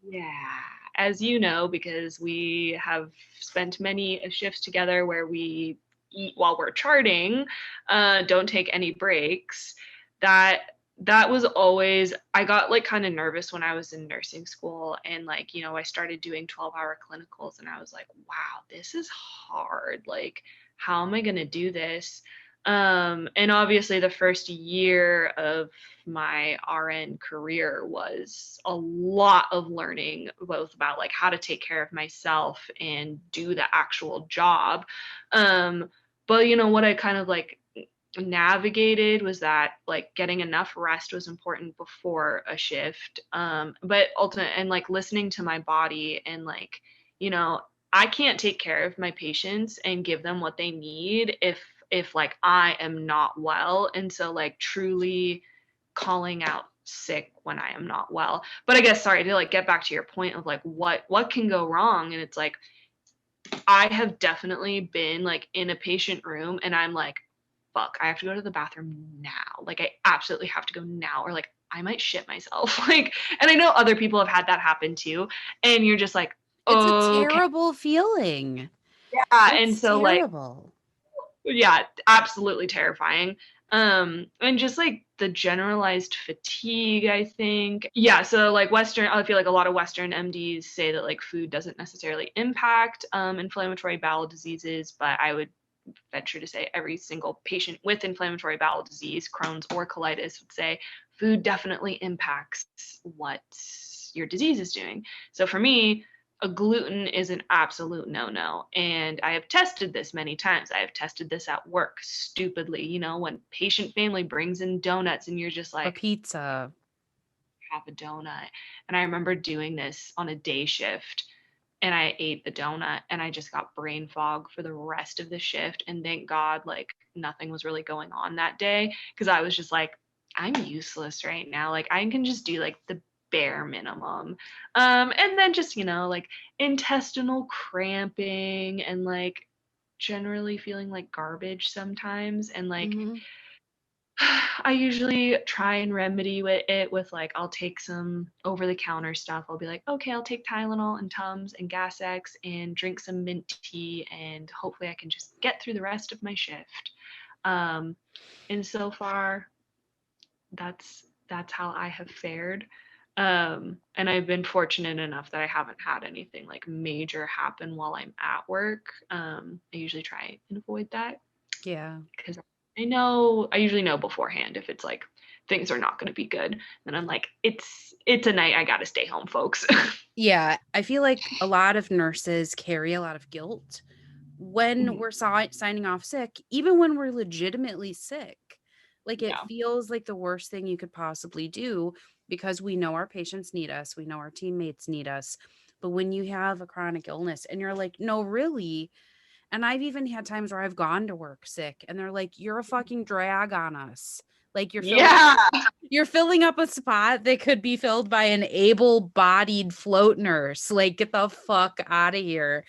yeah, as you know, because we have spent many shifts together where we eat while we're charting, don't take any breaks. That that was always, I got like kind of nervous when I was in nursing school, and like, I started doing 12-hour clinicals, and I was like, wow, this is hard. Like, how am I going to do this? And obviously the first year of my RN career was a lot of learning, both about like how to take care of myself and do the actual job. But what I kind of like navigated was that like getting enough rest was important before a shift. But ultimately, and like listening to my body, and like, you know, I can't take care of my patients and give them what they need if like I am not well. And so like truly calling out sick when I am not well. But I guess, sorry, to like get back to your point of like what can go wrong, and it's like I have definitely been like in a patient room and I'm like, fuck, I have to go to the bathroom now. Like I absolutely have to go now, or like I might shit myself. Like, and I know other people have had that happen too. And you're just like, It's a okay. terrible feeling. Yeah. And It's so like, terrible. yeah, absolutely terrifying. And just like the generalized fatigue, I think. Yeah, so like I feel like a lot of Western MDs say that like food doesn't necessarily impact inflammatory bowel diseases, but I would venture to say every single patient with inflammatory bowel disease, Crohn's or colitis, would say food definitely impacts what your disease is doing. So for me, a gluten is an absolute no-no. And I have tested this many times. I have tested this at work stupidly, when patient family brings in donuts and you're just Or like, pizza. have a donut. And I remember doing this on a day shift, and I ate the donut and I just got brain fog for the rest of the shift. And thank God, like nothing was really going on that day, because I was just like, I'm useless right now. Like I can just do like the bare minimum. And then just, like intestinal cramping and like generally feeling like garbage sometimes. And like, Hmm. I usually try and remedy it with like I'll take some over the counter stuff. I'll be like, okay, I'll take Tylenol and Tums and Gas X and drink some mint tea, and hopefully I can just get through the rest of my shift. Um, and so far, that's how I have fared. And I've been fortunate enough that I haven't had anything like major happen while I'm at work. I usually try and avoid that Yeah. because I usually know beforehand if it's like things are not going to be good. Then I'm like, it's a night I got to stay home, folks. Yeah, I feel like a lot of nurses carry a lot of guilt when Mhm. we're signing off sick, even when we're legitimately sick. Like it Yeah, feels like the worst thing you could possibly do because we know our patients need us, we know our teammates need us. But when you have a chronic illness and you're like, no, really, and I've even had times where I've gone to work sick and they're like, you're a fucking drag on us. Like yeah, you're filling up a spot that could be filled by an able-bodied float nurse. Like, get the fuck out of here.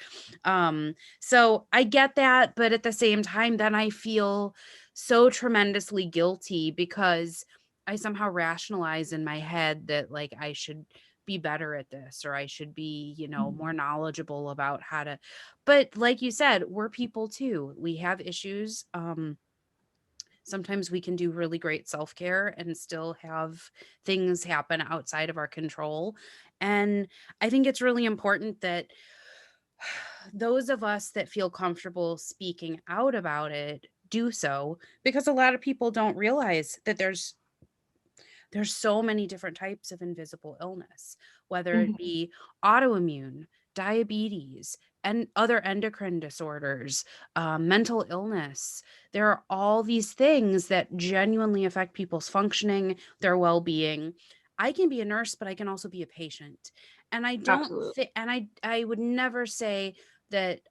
So I get that, but at the same time, then I feel so tremendously guilty because I somehow rationalize in my head that like I should be better at this or I should be, more knowledgeable about how to, but like you said, we're people too. We have issues. Sometimes we can do really great self-care and still have things happen outside of our control. And I think it's really important that those of us that feel comfortable speaking out about it do so, because a lot of people don't realize that there's so many different types of invisible illness, whether it Mhm. be autoimmune, diabetes, and other endocrine disorders, mental illness. There are all these things that genuinely affect people's functioning, their well-being. I can be a nurse, but I can also be a patient. And I don't Absolutely. think, and I would never say that,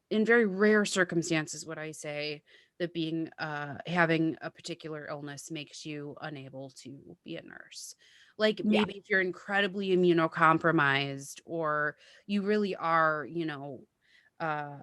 in very rare circumstances would I say that being having a particular illness makes you unable to be a nurse. Like Yeah, maybe if you're incredibly immunocompromised or you really are, uh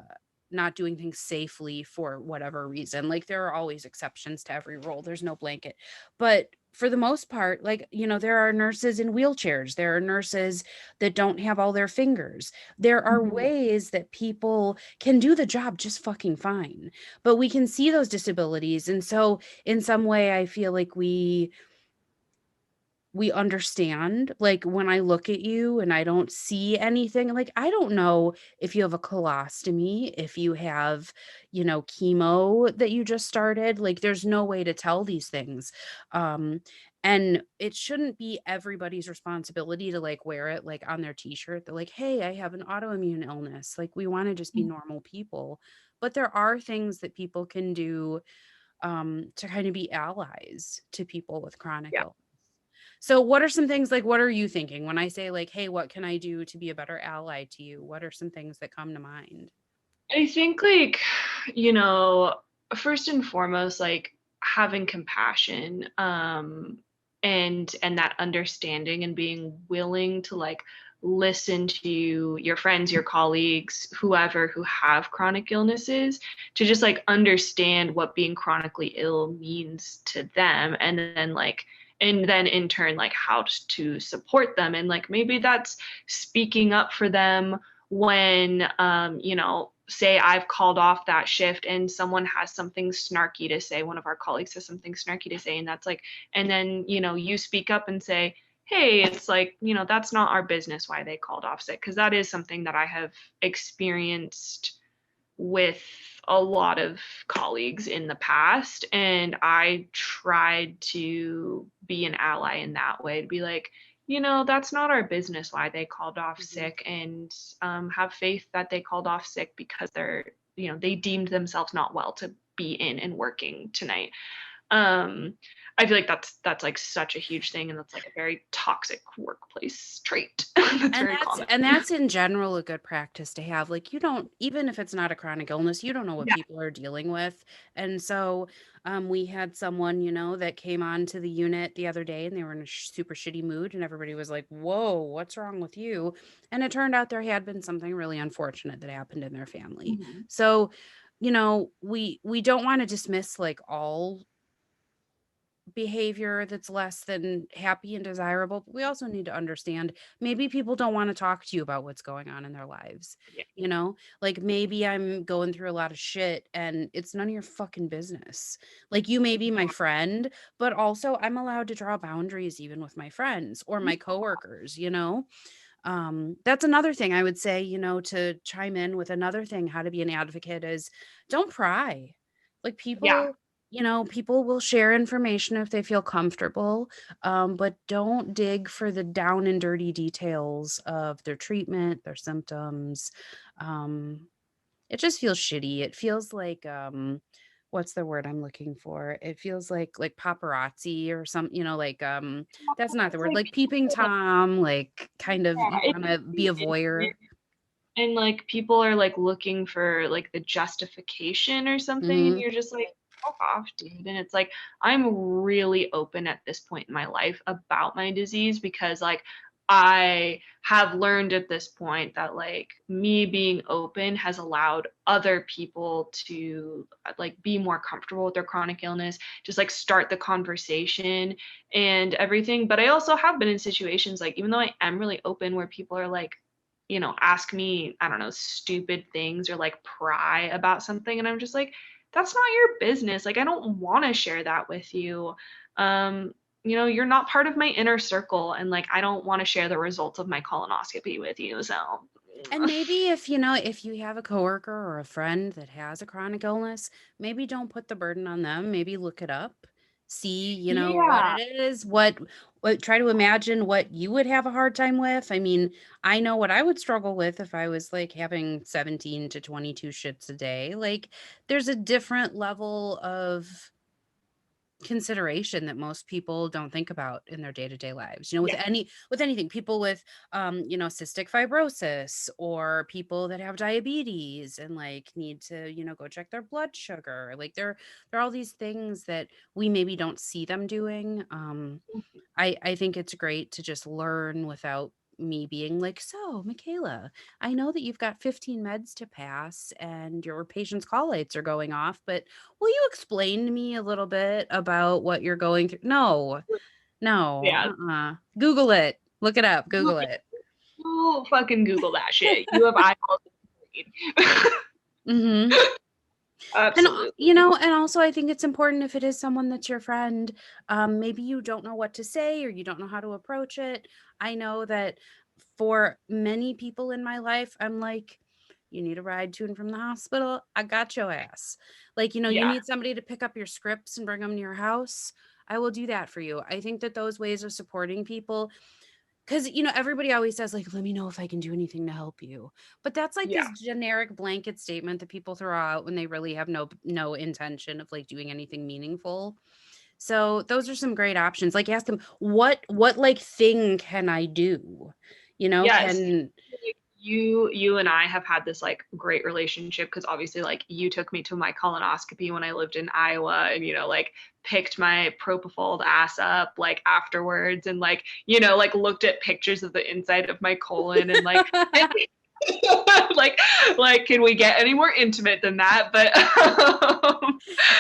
not doing things safely for whatever reason. Like there are always exceptions to every rule. There's no blanket. But for the most part, like, there are nurses in wheelchairs. There are nurses that don't have all their fingers. There are Mhm. ways that people can do the job just fucking fine. But we can see those disabilities. And so in some way I feel like we understand. Like when I look at you and I don't see anything, like I don't know if you have a colostomy, if you have, chemo that you just started. Like there's no way to tell these things. Um and it shouldn't be everybody's responsibility to like wear it like on their t-shirt. They're like, "Hey, I have an autoimmune illness." Like we want to just be normal people. But there are things that people can do to kind of be allies to people with chronic Yeah. illness. So what are some things like what are you thinking when I say like, "Hey, what can I do to be a better ally to you?" What are some things that come to mind? I think like, you know, first and foremost, like having compassion, and that understanding and being willing to like listen to your friends, your colleagues, whoever who have chronic illnesses, to just like understand what being chronically ill means to them, and then in turn like how to support them, and like maybe that's speaking up for them when say I've called off that shift and someone has something snarky to say, one of our colleagues has something snarky to say, and that's like, and then you speak up and say, hey, it's like, that's not our business why they called off sick, because that is something that I have experienced with a lot of colleagues in the past, and I tried to be an ally in that way, to be like, that's not our business why they called off Mhm. sick, and have faith that they called off sick because they deemed themselves not well to be in and working tonight. um I feel like that's like such a huge thing, and that's like a very toxic workplace trait that's And very that's common. and that's in general a good practice to have. Like you don't, even if it's not a chronic illness, you don't know what Yeah. people are dealing with. And so we had someone, that came on to the unit the other day and they were in a super shitty mood and everybody was like, "Whoa, what's wrong with you?" And it turned out there had been something really unfortunate that happened in their family. Mhm. So, we don't want to dismiss like all behavior that's less than happy and desirable. But we also need to understand maybe people don't want to talk to you about what's going on in their lives. Yeah. You know, like maybe I'm going through a lot of shit and it's none of your fucking business. Like you may be my friend, but also I'm allowed to draw boundaries even with my friends or my coworkers, you know? That's another thing I would say, you know, to chime in with another thing, how to be an advocate is don't pry. Like Yeah. people, you know, people will share information if they feel comfortable, but don't dig for the down and dirty details of their treatment, their symptoms. Um, it just feels shitty. It feels like what's the word I'm looking for? It feels like paparazzi or some, you know, like that's not the It's word. like Like peeping people, like, Tom, like kind of yeah, you it want can to be be a voyeur. intimate. And like people are like looking for like the justification or something, and Mhm. you're just like, fuck off, dude. And it's like, I'm really open at this point in my life about my disease because like I have learned at this point that like me being open has allowed other people to like be more comfortable with their chronic illness, just like start the conversation and everything. But I also have been in situations like, even though I am really open, where people are like, ask me, I don't know, stupid things or like pry about something. And I'm just like, that's not your business. Like, I don't want to share that with you. You're not part of my inner circle. And like, I don't want to share the results of my colonoscopy with you. So, And maybe if you know, if you have a coworker or a friend that has a chronic illness, maybe don't put the burden on them. Maybe look it up, see, you know, what yeah. it is, what try to imagine what you would have a hard time with. I mean, I know what I would struggle with if I was like having 17 to 22 shits a day. Like there's a different level of consideration that most people don't think about in their day-to-day lives, you know, Yeah. with anything, people with you know, cystic fibrosis or people that have diabetes and like need to, you know, go check their blood sugar. Like there are all these things that we maybe don't see them doing. I think it's great to just learn without me being like, so Mikhayla, I know that you've got 15 meds to pass and your patient's call lights are going off, but will you explain to me a little bit about what you're going through? No, no, Yeah. Google it, look it up, Google it. You fucking Google that shit. You have eyeballs to read. Hmm. And you Absolutely. know, and also I think it's important if it is someone that's your friend, maybe you don't know what to say or you don't know how to approach it. I know that for many people in my life, I'm like, you need a ride to and from the hospital, I got your ass. Like, you know, you Yeah. need somebody to pick up your scripts and bring them to your house, I will do that for you. I think that those ways of supporting people, because, you know, everybody always says, like, let me know if I can do anything to help you. But that's like Yeah. this generic blanket statement that people throw out when they really have no intention of like doing anything meaningful. So those are some great options. Like ask them, what like thing can I do? You know, Yes. can Like you and I have had this like great relationship because obviously like you took me to my colonoscopy when I lived in Iowa and like picked my propofol ass up like afterwards and like looked at pictures of the inside of my colon and like like can we get any more intimate than that? But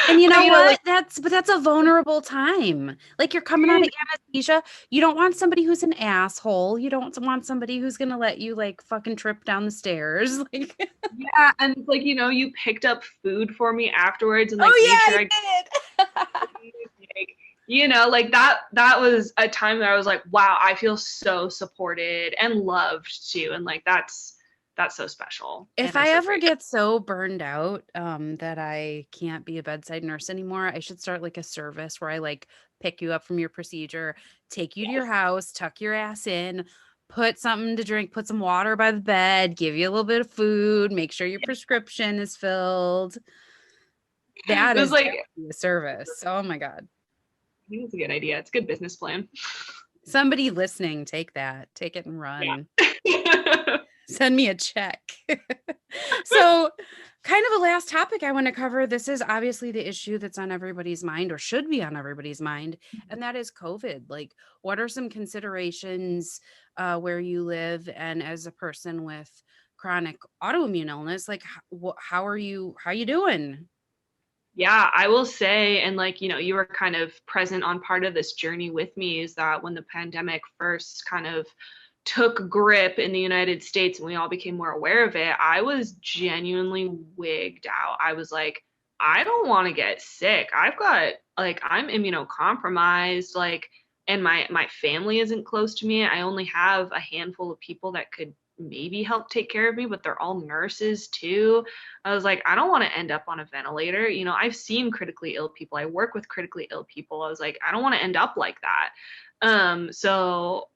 and you but know what? like That's a vulnerable time. Like you're coming out of anesthesia. You don't want somebody who's an asshole. You don't want somebody who's gonna let you like fucking trip down the stairs. Like, yeah, and it's like you picked up food for me afterwards and like made oh sure yeah, I I did. like, like that was a time that I was like, wow, I feel so supported and loved too. And like that's so special If and I'm I so ever grateful. get so burned out that I can't be a bedside nurse anymore, I should start like a service where I like pick you up from your procedure, take you to your Yes. house, tuck your ass in, put something to drink, put some water by the bed, give you a little bit of food, make sure your prescription is filled. It That was is like, definitely a service. Oh my God. I think it's a good idea. It's a good business plan. Somebody listening, take that, take it and Yeah. run. Send me a check. So, kind of a last topic I want to cover. This is obviously the issue that's on everybody's mind or should be on everybody's mind, and that is COVID. Like, what are some considerations where you live and as a person with chronic autoimmune illness? Like, how are you? How you doing? Yeah, I will say, and like, you were kind of present on part of this journey with me, is that when the pandemic first kind of took grip in the United States and we all became more aware of it, I was genuinely wigged out. I was like, I don't want to get sick. I've got like I'm immunocompromised, like, and my family isn't close to me. I only have a handful of people that could maybe help take care of me, but they're all nurses too. I was like, I don't want to end up on a ventilator. I've seen critically ill people. I work with critically ill people. I was like, I don't want to end up like that. So,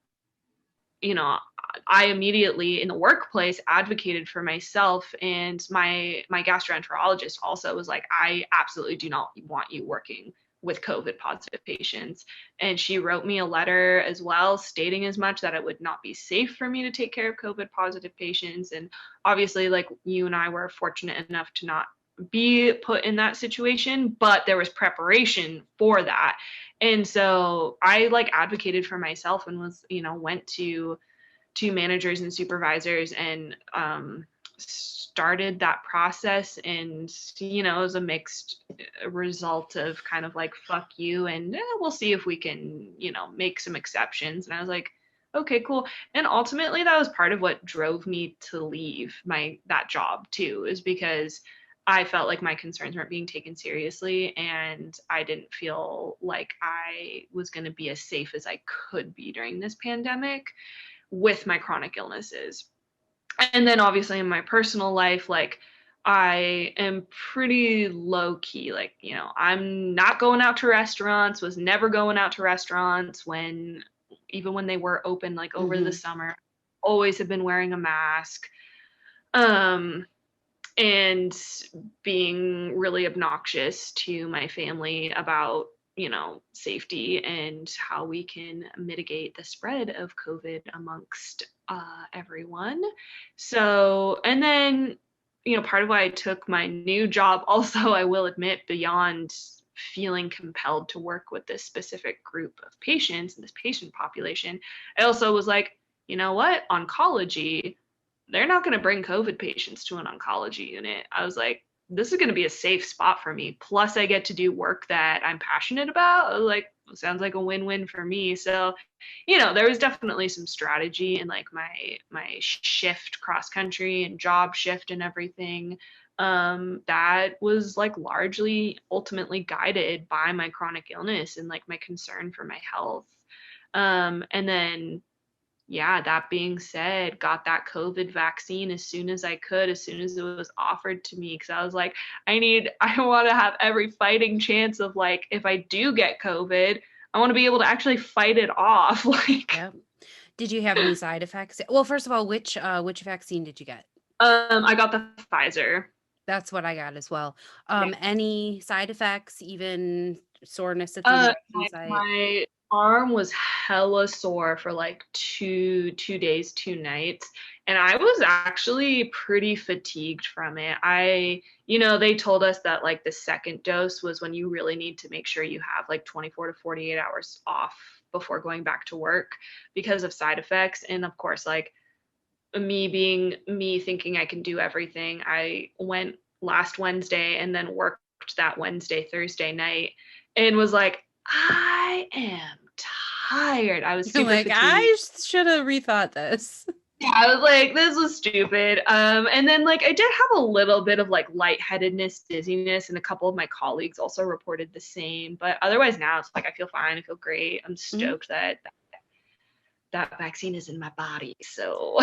you know, I immediately in the workplace advocated for myself, and my gastroenterologist also was like, I absolutely do not want you working with COVID positive patients. And she wrote me a letter as well stating as much, that it would not be safe for me to take care of COVID positive patients. And obviously, like, you and I were fortunate enough to not be put in that situation, but there was preparation for that. And so I like advocated for myself and was, went to managers and supervisors and started that process. And it was a mixed result of kind of like, fuck you, and we'll see if we can make some exceptions. And I was like, okay, cool. And ultimately that was part of what drove me to leave that job too, is because I felt like my concerns weren't being taken seriously, and I didn't feel like I was going to be as safe as I could be during this pandemic with my chronic illnesses. And then obviously in my personal life, like, I am pretty low key. Like, I'm not going out to restaurants, was never going out to restaurants even when they were open, like over the summer, always have been wearing a mask. And being really obnoxious to my family about safety and how we can mitigate the spread of COVID amongst everyone. So, and then part of why I took my new job also, I will admit, beyond feeling compelled to work with this specific group of patients and this patient population, I also was like, you know what, oncology, they're not going to bring COVID patients to an oncology unit. I was like, this is going to be a safe spot for me. Plus, I get to do work that I'm passionate about. I was like, sounds like a win-win for me. So, there was definitely some strategy in like my shift cross country and job shift and everything. That was like largely ultimately guided by my chronic illness and like my concern for my health. And then yeah, that being said, got that COVID vaccine as soon as I could, as soon as it was offered to me, because I was like, I want to have every fighting chance of like, if I do get COVID, I want to be able to actually fight it off. Like, Yep. Did you have any side effects? Well, first of all, which vaccine did you get? I got the Pfizer. That's what I got as well. Any side effects, even soreness at the injection site? My arm was hella sore for like two days, 2 nights. And I was actually pretty fatigued from it. They told us that like the second dose was when you really need to make sure you have like 24 to 48 hours off before going back to work because of side effects. And of course, like, me being me thinking I can do everything, I went last Wednesday and then worked that Wednesday, Thursday night, and was like, I am tired. I was super like, fatigued. I should have rethought this. Yeah, I was like, this was stupid. And then like I did have a little bit of like lightheadedness, dizziness, and a couple of my colleagues also reported the same. But otherwise now it's like I feel fine, I feel great. I'm stoked that vaccine is in my body. So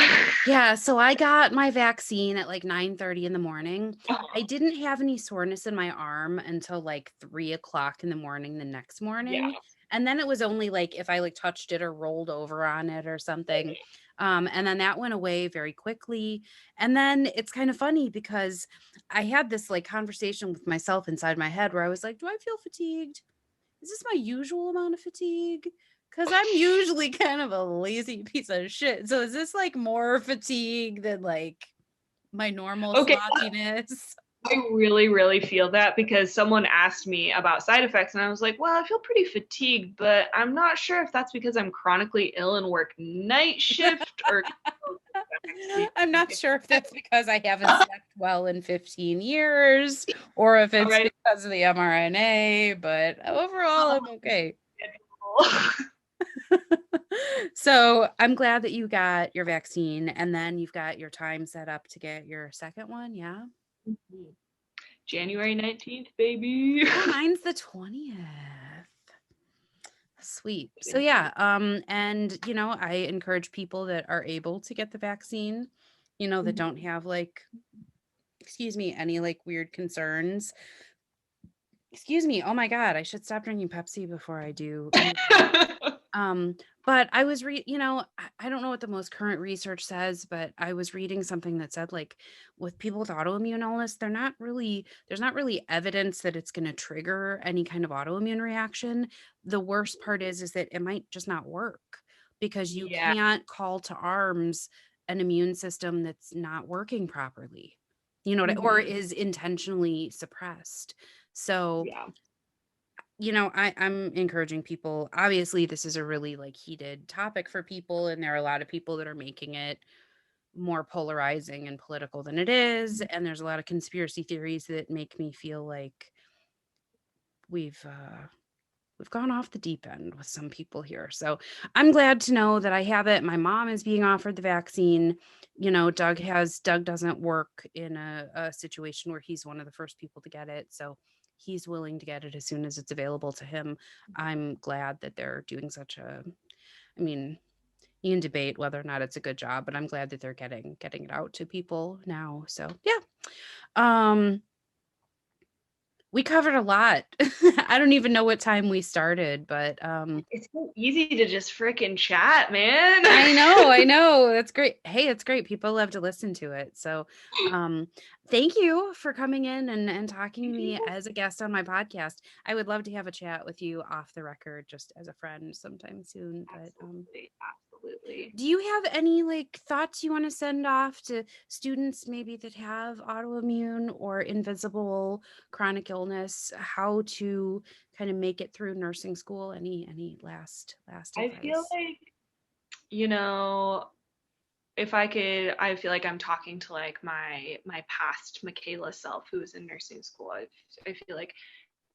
yeah, so I got my vaccine at like 9:30 in the morning. I didn't have any soreness in my arm until like 3:00 in the morning the next morning. Yeah. And then it was only like if I like touched it or rolled over on it or something. And then that went away very quickly. And then it's kind of funny because I had this like conversation with myself inside my head where I was like, do I feel fatigued? Is this my usual amount of fatigue? Because I'm usually kind of a lazy piece of shit. So is this like more fatigue than like my normal slopiness? I really, really feel that because someone asked me about side effects and I was like, well, I feel pretty fatigued, but I'm not sure if that's because I'm chronically ill and work night shift or I'm not sure if that's because I haven't slept well in 15 years or if it's Right. because of the mRNA, but overall, I'm okay. So I'm glad that you got your vaccine and then you've got your time set up to get your second one. Yeah. January 19th, baby. Oh, mine's the 20th. Sweet. So yeah, and I encourage people that are able to get the vaccine, that don't have like, excuse me, any like weird concerns. Excuse me. Oh my God, I should stop drinking Pepsi before I do. But I was I don't know what the most current research says, but I was reading something that said like with people with autoimmune illness, there's not really evidence that it's going to trigger any kind of autoimmune reaction. The worst part is that it might just not work because you Yeah. can't call to arms an immune system that's not working properly. Or is intentionally suppressed. So Yeah. I'm encouraging people. Obviously, this is a really like heated topic for people, and there are a lot of people that are making it more polarizing and political than it is. And there's a lot of conspiracy theories that make me feel like we've gone off the deep end with some people here. So I'm glad to know that I have it. My mom is being offered the vaccine. Doug doesn't work in a situation where he's one of the first people to get it. So he's willing to get it as soon as it's available to him. I'm glad that they're doing you can debate whether or not it's a good job, but I'm glad that they're getting it out to people now. So yeah. We covered a lot. I don't even know what time we started, but it's so easy to just freaking chat, man. I know. That's great. Hey, it's great. People love to listen to it. So thank you for coming in and talking to me as a guest on my podcast. I would love to have a chat with you off the record, just as a friend sometime soon. But Absolutely. do you have any like thoughts you want to send off to students maybe that have autoimmune or invisible chronic illness, how to kind of make it through nursing school? Any last advice? I feel like, I feel like I'm talking to like my past Mikhayla self who was in nursing school. I feel like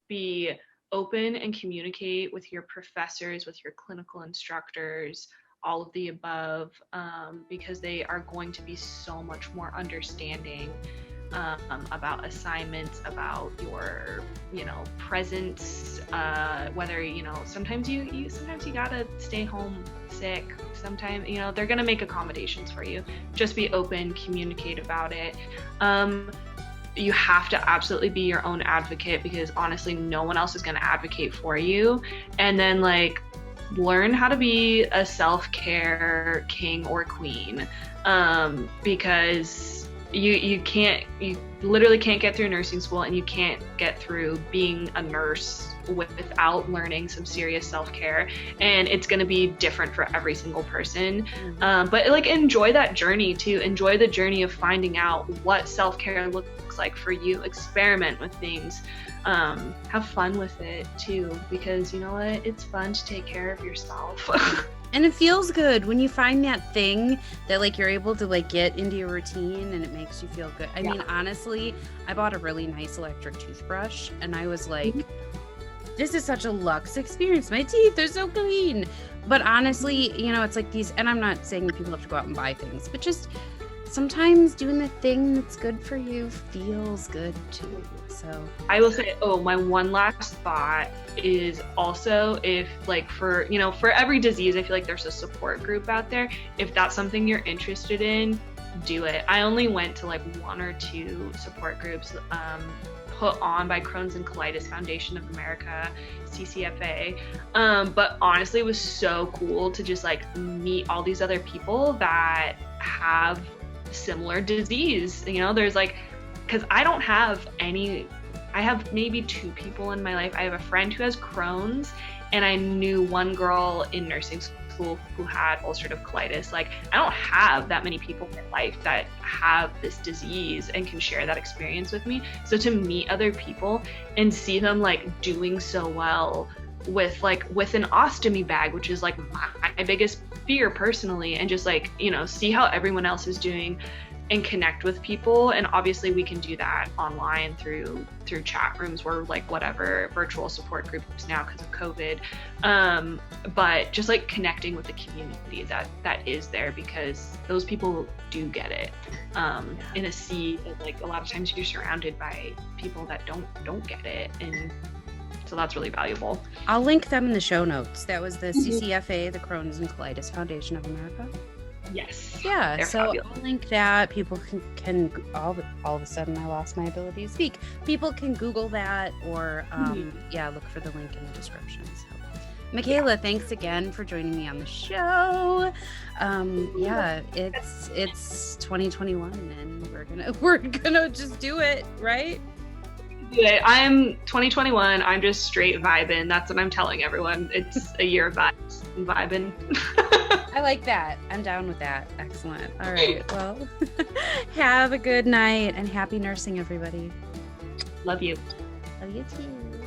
be open and communicate with your professors, with your clinical instructors, all of the above, because they are going to be so much more understanding about assignments, about your presence, whether sometimes you gotta stay home sick, sometimes they're gonna make accommodations for you. Just be open, communicate about it. You have to absolutely be your own advocate, because honestly no one else is going to advocate for you. And then like learn how to be a self-care king or queen, because you literally can't get through nursing school, and you can't get through being a nurse without learning some serious self-care. And it's going to be different for every single person. But like enjoy that journey too. Enjoy the journey of finding out what self-care looks like for you. Experiment with things. Have fun with it too, because you know what, it's fun to take care of yourself. And it feels good when you find that thing that like you're able to like get into your routine and it makes you feel good. I mean, honestly, I bought a really nice electric toothbrush and I was like, this is such a luxe experience. My teeth are so clean. But honestly, it's like these, and I'm not saying people have to go out and buy things, but just sometimes doing the thing that's good for you feels good too. So I will say, my one last thought is also, if like for every disease, I feel like there's a support group out there. If that's something you're interested in, do it. I only went to like 1 or 2 support groups put on by Crohn's and Colitis Foundation of America, CCFA. But honestly, it was so cool to just like meet all these other people that have similar disease. There's like, because I don't have any, I have maybe 2 people in my life. I have a friend who has Crohn's, and I knew one girl in nursing school who had ulcerative colitis. Like, I don't have that many people in my life that have this disease and can share that experience with me. So to meet other people and see them like doing so well with an ostomy bag, which is like my biggest fear personally, and just like, you know, see how everyone else is doing and connect with people. And obviously we can do that online through chat rooms or like whatever virtual support groups now because of COVID. But just like connecting with the community that is there, because those people do get it. In a sea that, like, a lot of times you're surrounded by people that don't get it, and so that's really valuable. I'll link them in the show notes. That was the CCFA, the Crohn's and Colitis Foundation of America. Yes. Yeah, so fabulous. I'll link that. People can all of a sudden I lost my ability to speak. People can Google that, or look for the link in the description. So, Mikhayla, thanks again for joining me on the show. It's 2021, and we're gonna just do it, right? I'm 2021. I'm just straight vibing. That's what I'm telling everyone. It's a year of vibes and vibing. I like that. I'm down with that. Excellent. All right. Well, have a good night and happy nursing, everybody. Love you. Love you too.